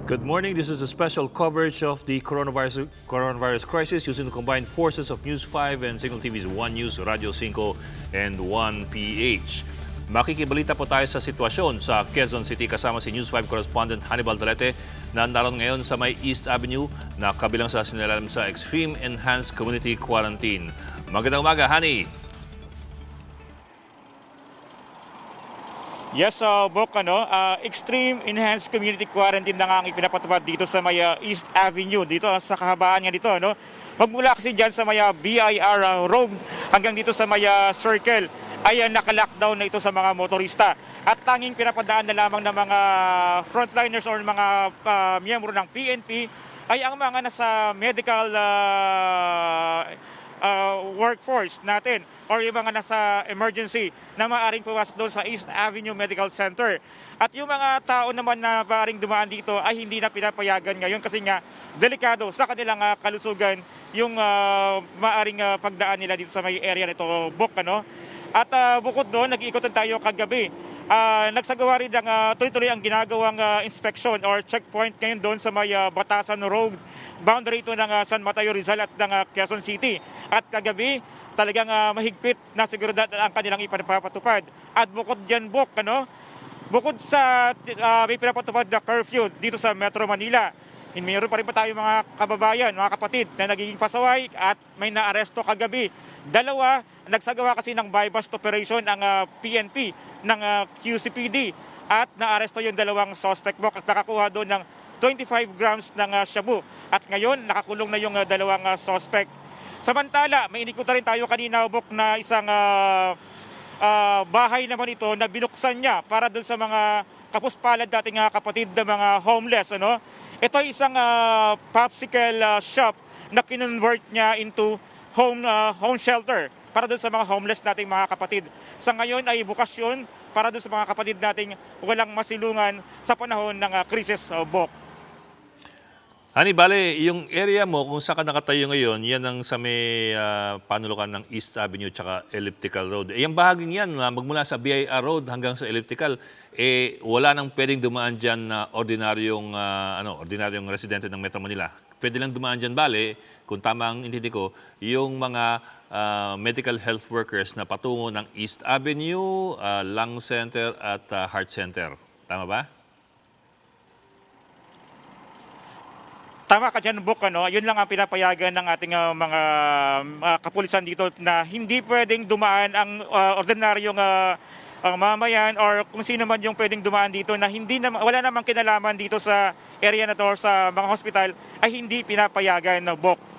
Good morning. This is a special coverage of the coronavirus crisis using the combined forces of News 5 and Signal TV's 1 News, Radio 5 and 1 PH. Makikibalita po tayo sa sitwasyon sa Quezon City kasama si News 5 correspondent Hannibal Dalete na naroon ngayon sa may East Avenue na kabilang sa sinalalam sa Extreme Enhanced Community Quarantine. Magandang umaga, Hani. Yes, Bok, Extreme Enhanced Community Quarantine na nga ang ipinapatupad dito sa may East Avenue, dito sa kahabaan nga dito, Magmula kasi dyan sa may BIR Road hanggang dito sa may Circle ay naka-lockdown na ito sa mga motorista. At tanging pinapadaan na lamang ng mga frontliners or mga miyembro ng PNP ay ang mga nasa medical workforce natin or yung mga nasa emergency na maaaring pumasok doon sa East Avenue Medical Center. At yung mga tao naman na maaaring dumaan dito ay hindi na pinapayagan ngayon kasi nga delikado sa kanilang kalusugan yung maaaring pagdaan nila dito sa may area nito, Bok, At bukod doon, nag-iikotan tayo kagabi. Nagsagawa rin ng tuloy-tuloy ang ginagawang inspection or checkpoint ngayon doon sa may Batasan Road, boundary ito ng San Mateo Rizal at ng Quezon City. At kagabi, talagang mahigpit na seguridad ang kanilang ipinapatupad. At bukod dyan, Bok, bukod sa may pinapatupad na curfew dito sa Metro Manila, mayroon pa rin pa tayo mga kababayan, mga kapatid na nagiging pasaway at may naaresto kagabi. Dalawa, nagsagawa kasi ng buy-bust operation ang PNP ng QCPD at naaresto yung dalawang suspect, Bok, at nakakuha doon ng 25 grams ng shabu. At ngayon, nakakulong na yung dalawang suspect. Samantala, may inikutan rin tayo kanina, Bok, na isang bahay naman ito na binuksan niya para doon sa mga kapuspalad dating kapatid na mga homeless. Ito ay isang popsicle shop na kinonvert niya into home shelter para doon sa mga homeless nating mga kapatid. Sa ngayon ay bukas yun para doon sa mga kapatid nating walang masilungan sa panahon ng krisis, Bok. Hani, bale, yung area mo kung saan ka nakatayo ngayon, yan ang sa may panulukan ng East Avenue tsaka Elliptical Road. Yung bahaging yan, magmula sa BIR Road hanggang sa Elliptical, wala nang pwedeng dumaan dyan na ordinaryong residente ng Metro Manila. Pwede lang dumaan dyan, bale, kung tama ang intindi ko, yung mga medical health workers na patungo ng East Avenue, Lung Center at Heart Center. Tama ba? Tama ka dyan, Bok, Yun lang ang pinapayagan ng ating mga kapulisan dito na hindi pwedeng dumaan ang ordinaryong mamayan or kung sino man yung pwedeng dumaan dito na wala namang kinalaman dito sa area na to or sa mga hospital ay hindi pinapayagan, Bok.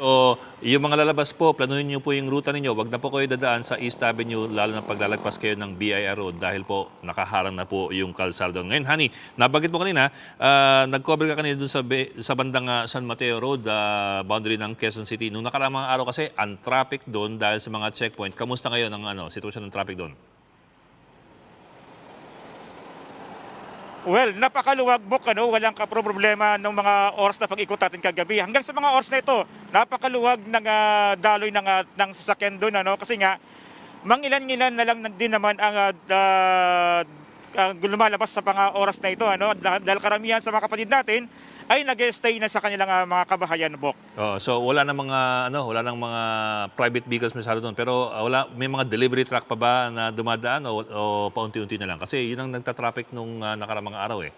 So, yung mga lalabas po, planuhin niyo po yung ruta ninyo. Wag na po kayo dadaan sa East Avenue, lalo na paglalagpas kayo ng BIR Road dahil po nakaharang na po yung kalsada. Ngayon, Hani, nabanggit mo kanina, nag-cover ka kanina dun sa bandang San Mateo Road, boundary ng Quezon City. Nung nakaramang araw kasi, ang traffic doon dahil sa mga checkpoints. Kamusta ngayon ang sitwasyon ng traffic doon? Well, napakaluwag, Bok, walang problema ng mga oras na pag-ikot natin kagabi. Hanggang sa mga oras na ito, napakaluwag ng daloy ng sasakyan doon, kasi nga, mangilan-ngilan na lang din naman ang lumalabas sa mga oras na ito, dahil karamihan sa mga kapatid natin ay nag-stay na sa kanilang mga kabahayan, Bok. So wala nang mga private vehicles masyado doon, pero may mga delivery truck pa ba na dumadaan o paunti-unti na lang? Kasi yun ang nagta-traffic nung nakaramang araw eh.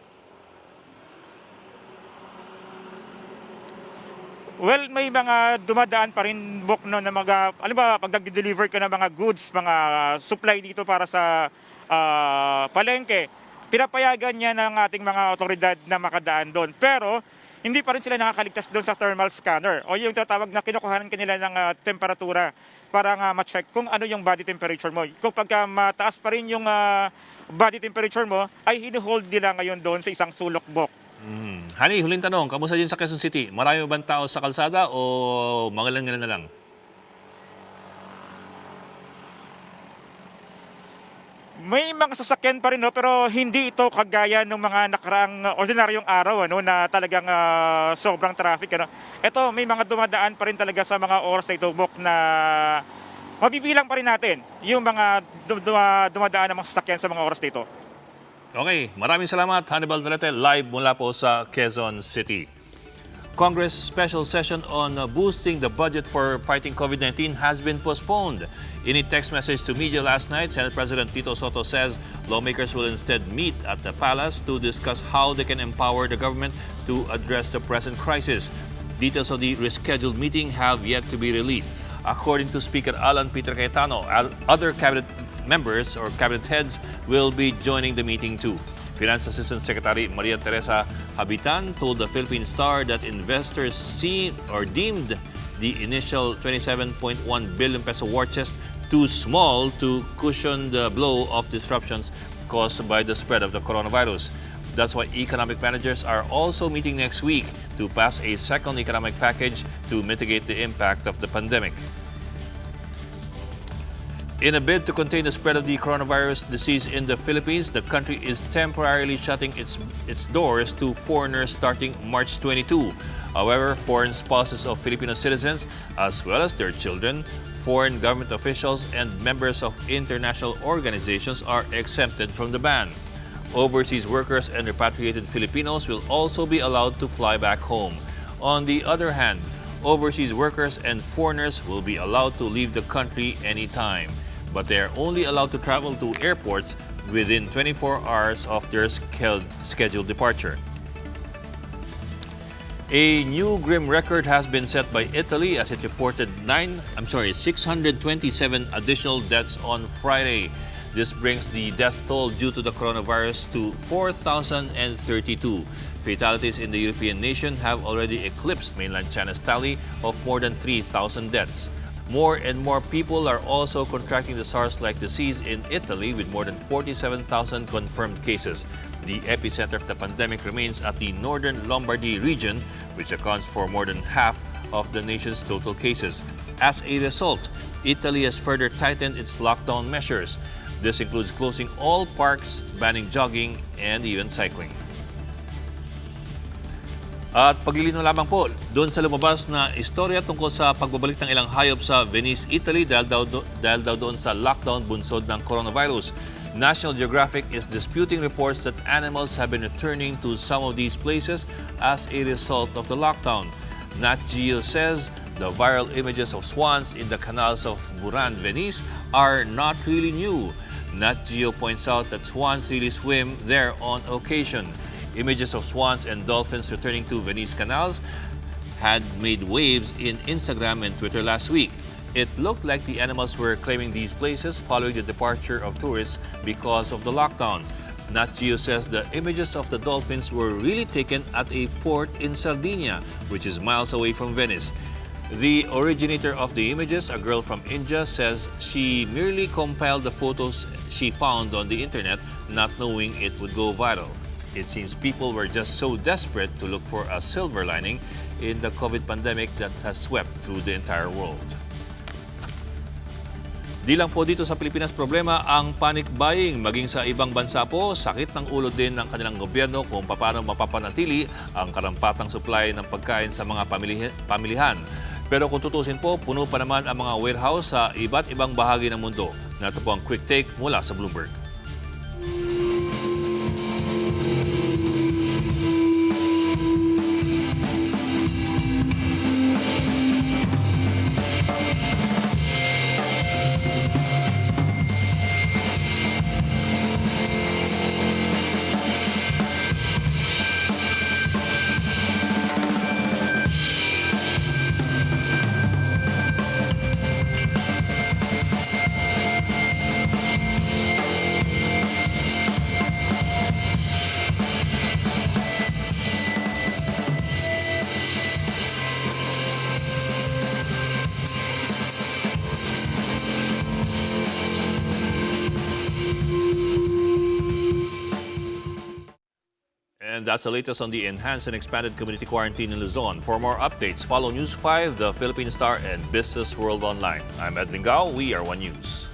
Well, may mga dumadaan pa rin, Bok, na mga, alam ba, pag nag-deliver ka ng mga goods, mga supply dito para sa palengke, pinapayagan niya ng ating mga otoridad na makadaan doon. Pero hindi pa rin sila nakakaligtas doon sa thermal scanner o yung tatawag na kinukuhanan kanila ng temperatura para nga ma-check kung ano yung body temperature mo. Kung pagka mataas pa rin yung body temperature mo, ay hinuhold nila ngayon doon sa isang sulok, Bok. Hani, huling tanong, kamusta din sa Quezon City? Marami bang tao sa kalsada o mga lang na lang? May mga sasakyan pa rin, pero hindi ito kagaya ng mga nakaraang ordinaryong araw na talagang sobrang traffic. Ito, may mga dumadaan pa rin talaga sa mga oras na ito, Bok, na mabibilang pa rin natin yung mga dumadaan ng mga sasakyan sa mga oras na ito. Okay, maraming salamat Hannibal Narete, live mula po sa Quezon City. Congress special session on boosting the budget for fighting COVID-19 has been postponed. In a text message to media last night, Senate President Tito Soto says lawmakers will instead meet at the palace to discuss how they can empower the government to address the present crisis. Details of the rescheduled meeting have yet to be released. According to Speaker Alan Peter Cayetano, other cabinet members or cabinet heads will be joining the meeting too. Finance Assistant Secretary Maria Teresa Habitan told the Philippine Star that investors deemed the initial 27.1 billion peso war chest too small to cushion the blow of disruptions caused by the spread of the coronavirus. That's why economic managers are also meeting next week to pass a second economic package to mitigate the impact of the pandemic. In a bid to contain the spread of the coronavirus disease in the Philippines, the country is temporarily shutting its doors to foreigners starting March 22. However, foreign spouses of Filipino citizens, as well as their children, foreign government officials, and members of international organizations are exempted from the ban. Overseas workers and repatriated Filipinos will also be allowed to fly back home. On the other hand, overseas workers and foreigners will be allowed to leave the country anytime, but they are only allowed to travel to airports within 24 hours of their scheduled departure. A new grim record has been set by Italy as it reported 627 additional deaths on Friday. This brings the death toll due to the coronavirus to 4,032. Fatalities in the European nation have already eclipsed mainland China's tally of more than 3,000 deaths. More and more people are also contracting the SARS-like disease in Italy with more than 47,000 confirmed cases. The epicenter of the pandemic remains at the northern Lombardy region, which accounts for more than half of the nation's total cases. As a result, Italy has further tightened its lockdown measures. This includes closing all parks, banning jogging, and even cycling. At paglilinaw lamang po, doon sa lumabas na istorya tungkol sa pagbabalik ng ilang hayop sa Venice, Italy dahil daw doon sa lockdown bunsod ng coronavirus. National Geographic is disputing reports that animals have been returning to some of these places as a result of the lockdown. Nat Geo says the viral images of swans in the canals of Buran, Venice are not really new. Nat Geo points out that swans really swim there on occasion. Images of swans and dolphins returning to Venice canals had made waves in Instagram and Twitter last week. It looked like the animals were claiming these places following the departure of tourists because of the lockdown. Nat Geo says the images of the dolphins were really taken at a port in Sardinia, which is miles away from Venice. The originator of the images, a girl from India, says she merely compiled the photos she found on the internet, not knowing it would go viral. It seems people were just so desperate to look for a silver lining in the COVID pandemic that has swept through the entire world. Di lang po dito sa Pilipinas problema ang panic buying. Maging sa ibang bansa po, sakit ng ulo din ng kanilang gobyerno kung paano mapapanatili ang karampatang supply ng pagkain sa mga pamilihan. Pero kung tutusin po, puno pa naman ang mga warehouse sa iba't ibang bahagi ng mundo. Narito po ang quick take mula sa Bloomberg. And that's the latest on the enhanced and expanded community quarantine in Luzon. For more updates, follow News 5, the Philippine Star, and Business World Online. I'm Edwin Gao. We are One News.